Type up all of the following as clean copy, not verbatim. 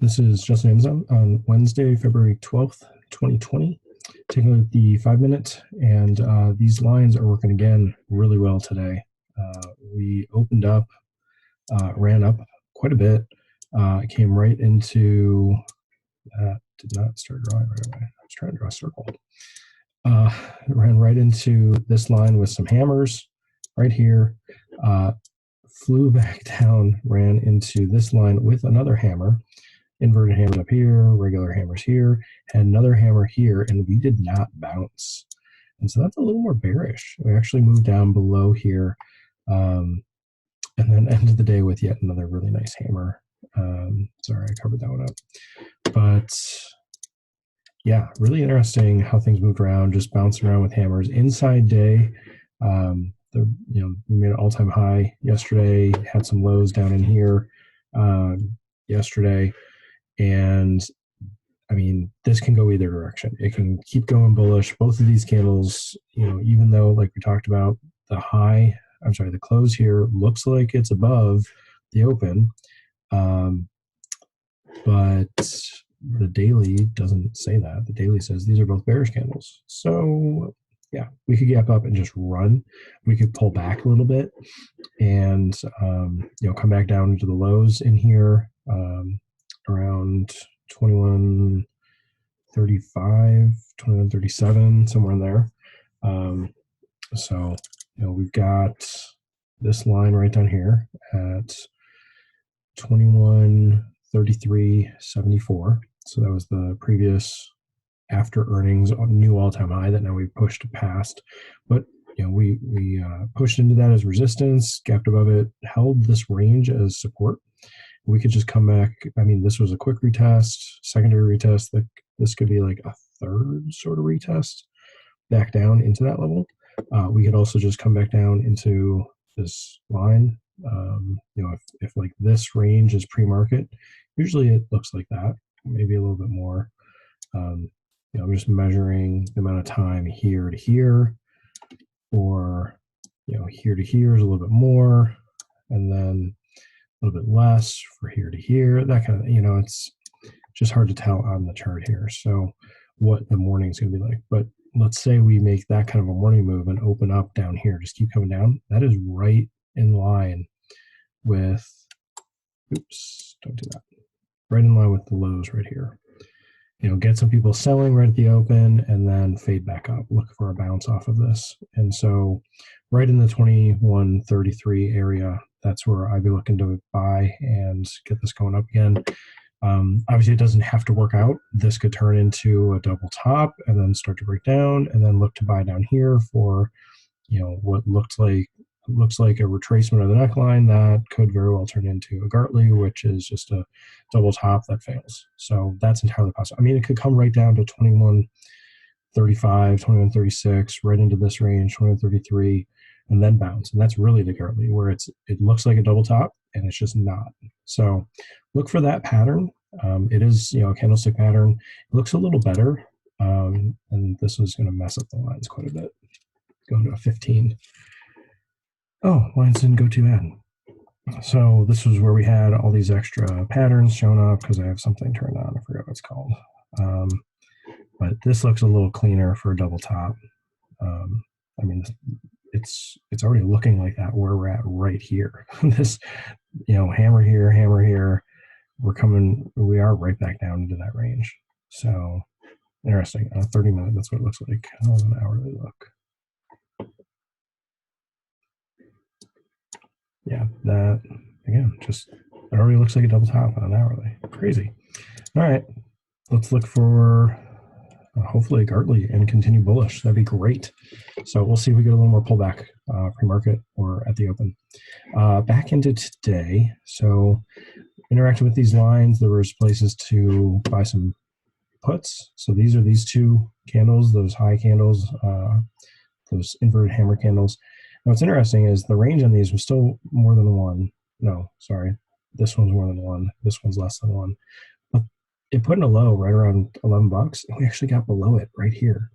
This is Justin AMZN on Wednesday, February 12th, 2020. Taking a look at the 5-minute, and these lines are working again really well today. We opened up, ran up quite a bit, came right into, did not start drawing right away. I was trying to draw a circle. Ran right into this line with some hammers right here, flew back down, ran into this line with another hammer, inverted hammers up here, regular hammers here, had another hammer here, and we did not bounce. And so that's a little more bearish. We actually moved down below here, and then ended the day with yet another really nice hammer. Sorry, I covered that one up. But yeah, really interesting how things moved around, just bouncing around with hammers. Inside day, we made an all-time high yesterday, had some lows down in here yesterday. And I mean, this can go either direction. It can keep going bullish. Both of these candles, even though, like we talked about, the close here looks like it's above the open, but the daily doesn't say that. The daily says these are both bearish candles. So yeah, we could gap up and just run. We could pull back a little bit and come back down into the lows in here. Around 2135, 2137, somewhere in there. So we've got this line right down here at 2133.74. So that was the previous after earnings new all-time high that now we've pushed past. But we pushed into that as resistance, gapped above it, held this range as support. We could just come back. I mean, this was a quick retest, secondary retest. This could be like a third sort of retest back down into that level. We could also just come back down into this line. If like this range is pre-market, usually it looks like that, maybe a little bit more. I'm just measuring the amount of time here to here, or here to here is a little bit more, and then a little bit less for here to here, that kind of, it's just hard to tell on the chart here. So what the morning's going to be like. But let's say we make that kind of a morning move and open up down here, just keep coming down. That is right in line with, oops, don't do that. Right in line with the lows right here. Get some people selling right at the open and then fade back up, look for a bounce off of this. And so right in the 2133 area, that's where I'd be looking to buy and get this going up again. Obviously, it doesn't have to work out. This could turn into a double top and then start to break down, and then look to buy down here for, what looks like a retracement of the neckline that could very well turn into a Gartley, which is just a double top that fails. So that's entirely possible. I mean, it could come right down to 2135, 2136, right into this range, 2133, and then bounce. And that's really the Gartley, where it looks like a double top and it's just not. So look for that pattern. It is, a candlestick pattern. It looks a little better. And this was going to mess up the lines quite a bit. Go to a 15. Oh, lines didn't go too bad. So this was where we had all these extra patterns showing up because I have something turned on. I forgot what it's called. But this looks a little cleaner for a double top. I mean, it's already looking like that where we're at right here. This, hammer here. We are right back down into that range. So interesting. 30 minutes, that's what it looks like. An hourly look. Yeah, that again, it already looks like a double top on an hourly. Crazy. All right, let's look for hopefully a Gartley and continue bullish. That'd be great. So we'll see if we get a little more pullback pre-market or at the open. Back into today. So interacting with these lines, there was places to buy some puts. So these are these two candles, those high candles, those inverted hammer candles. Now, what's interesting is the range on these was still more than one. No, sorry. This one's more than one. This one's less than one. But it put in a low right around $11, and we actually got below it right here.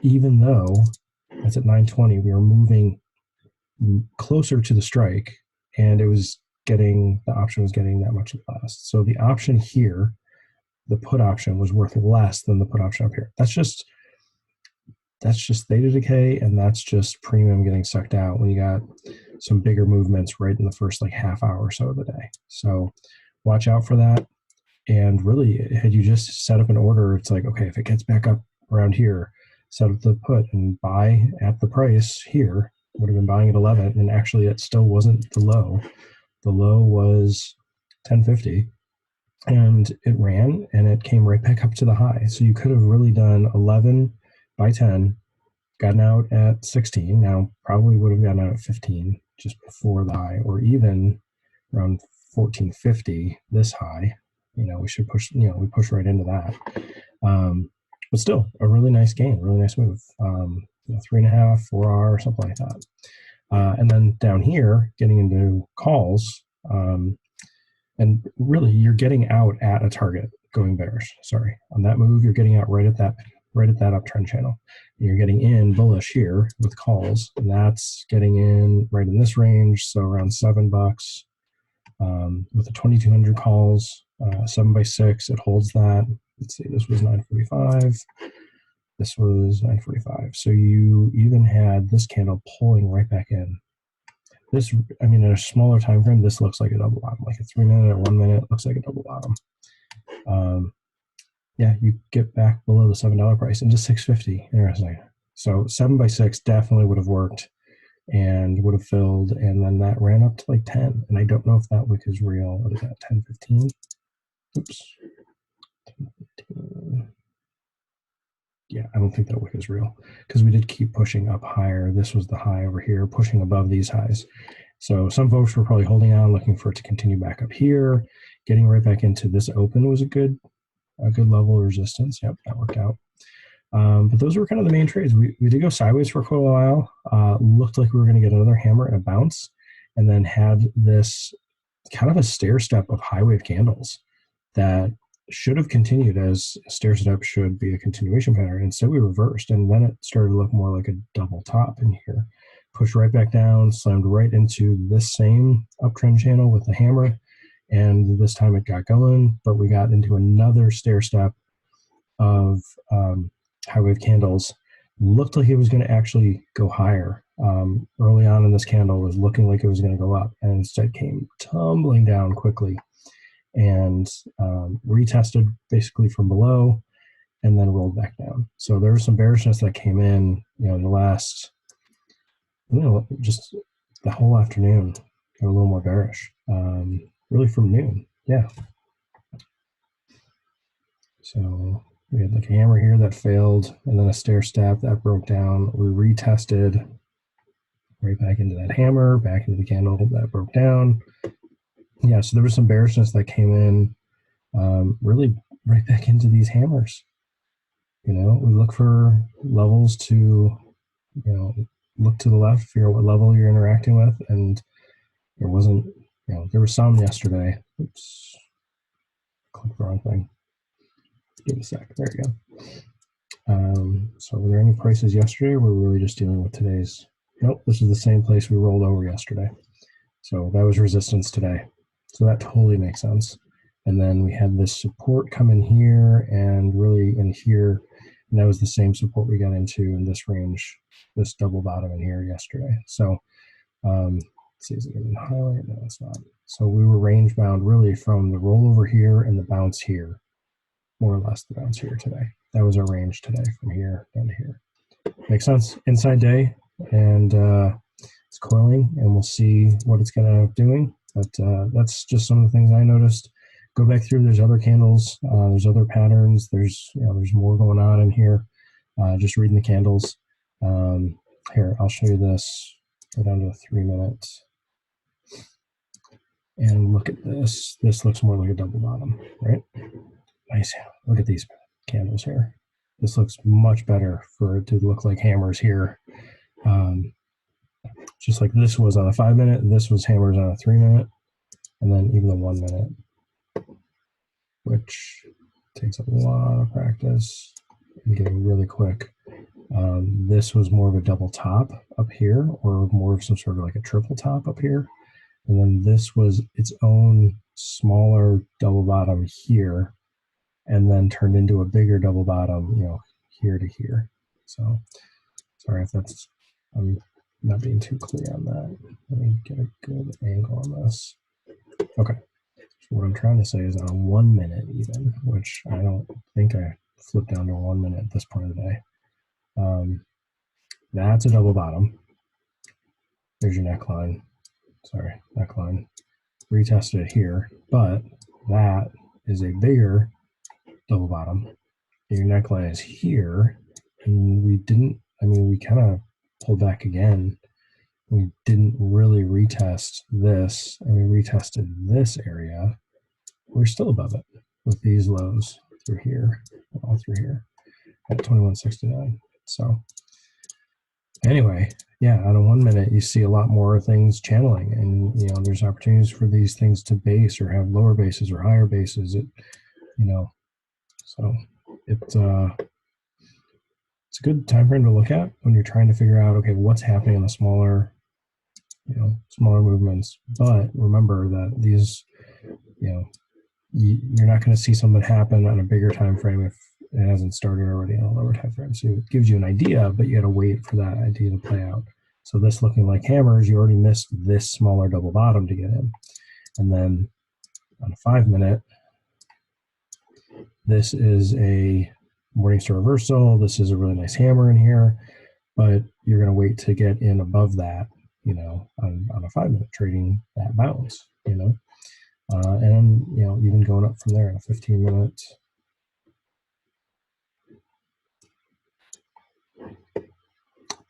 Even though it's at 920, we are moving closer to the strike, and the option was getting that much less. So the option here the put option was worth less than the put option up here. That's just theta decay, and that's just premium getting sucked out when you got some bigger movements right in the first like half hour or so of the day. So watch out for that. And really, had you just set up an order, it's like, okay, if it gets back up around here, set up the put and buy at the price here. Would have been buying at 11, and actually it still wasn't the low. The low was 1050, and it ran and it came right back up to the high. So you could have really done 11 by 10, gotten out at 16. Now probably would have gotten out at 15 just before the high, or even around 1450 this high. We should push, we push right into that. But still a really nice gain, really nice move. 3.5, 4R, or something like that. And then down here, getting into calls, and really you're getting out at a target going bearish. Sorry, on that move, you're getting out right at that uptrend channel. And you're getting in bullish here with calls, and that's getting in right in this range, so around $7. With the 2200 calls, 7 by 6, it holds that. Let's see, this was 945. This was 945. So you even had this candle pulling right back in. This, in a smaller time frame, this looks like a double bottom. Like a 3 minute or 1 minute looks like a double bottom. Yeah, you get back below the $7 price into 650. Interesting. So 7 by 6 definitely would have worked and would have filled, and then that ran up to like 10. And I don't know if that wick is real. What is that? 1015. Oops. 1015. Yeah, I don't think that wick is real, because we did keep pushing up higher. This was the high over here, pushing above these highs. So some folks were probably holding on, looking for it to continue back up here. Getting right back into this open was a good level of resistance. Yep, that worked out. But those were kind of the main trades. We did go sideways for quite a while. Looked like we were going to get another hammer and a bounce, and then had this kind of a stair step of high wave candles that should have continued, as stair step should be a continuation pattern. Instead, we reversed, and then it started to look more like a double top in here. Pushed right back down, slammed right into this same uptrend channel with the hammer, and this time it got going, but we got into another stair step of high wave candles. Looked like it was going to actually go higher. Early on in this candle, was looking like it was going to go up, and instead came tumbling down quickly and retested basically from below, and then rolled back down. So there was some bearishness that came in, in the last, just the whole afternoon, got a little more bearish, really from noon. Yeah. So we had like a hammer here that failed, and then a stair step that broke down. We retested right back into that hammer, back into the candle that broke down. Yeah, so there was some bearishness that came in, really right back into these hammers. We look for levels to, look to the left, figure out what level you're interacting with, and there wasn't, there was some yesterday. Oops, clicked the wrong thing. Give it a sec. There you go. So were there any prices yesterday, or were we really just dealing with today's? Nope, this is the same place we rolled over yesterday. So that was resistance today. So that totally makes sense. And then we had this support come in here and really in here, and that was the same support we got into in this range, this double bottom in here yesterday. So let's see, is it going to highlight? No, it's not. So we were range bound really from the rollover here and the bounce here, more or less the bounce here today. That was our range today from here down to here. Makes sense. Inside day, and it's coiling, and we'll see what it's going to end up doing. But that's just some of the things I noticed. Go back through. There's other candles. There's other patterns. There's there's more going on in here. Just reading the candles. Here, I'll show you this. Go down to a 3 minute. And look at this. This looks more like a double bottom, right? Nice. Look at these candles here. This looks much better for it to look like hammers here. Just like this was on a 5 minute, this was hammers on a 3 minute, and then even the 1 minute, which takes a lot of practice and getting really quick. This was more of a double top up here, or more of some sort of like a triple top up here. And then this was its own smaller double bottom here. and then turned into a bigger double bottom, here to here. So sorry if that's, I'm not being too clear on that. Let me get a good angle on this. Okay. So what I'm trying to say is on 1 minute even, which I don't think I flipped down to 1 minute at this point of the day. That's a double bottom. There's your neckline. Sorry, neckline. Retested it here, but that is a bigger double bottom. Your neckline is here, and we kind of pulled back again. We didn't really retest this, and we retested this area. We're still above it with these lows through here, all through here at 2169. So anyway, yeah, out of 1 minute, you see a lot more things channeling, and there's opportunities for these things to base or have lower bases or higher bases. So it's a good time frame to look at when you're trying to figure out, okay, what's happening in the smaller movements. But remember that these, you're not going to see something happen on a bigger time frame if it hasn't started already on a lower time frame. So it gives you an idea, but you got to wait for that idea to play out. So this looking like hammers, you already missed this smaller double bottom to get in. And then on a 5 minute, this is a Morningstar reversal. This is a really nice hammer in here, but you're going to wait to get in above that, on a 5 minute trading that bounce, and even going up from there in a 15 minute.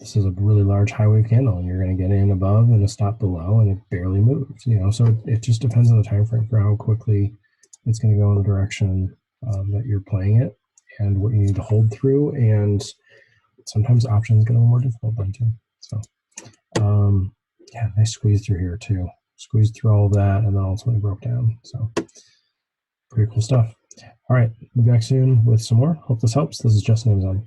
This is a really large high wave candle, and you're going to get in above and a stop below, and it barely moves. So it just depends on the time frame for how quickly it's going to go in the direction that you're playing it, and what you need to hold through. And sometimes options get a little more difficult then too. So yeah, nice squeeze through here too. Squeezed through all of that, and then ultimately broke down. So pretty cool stuff. All right, we'll be back soon with some more. Hope this helps. This is Justin AMZN.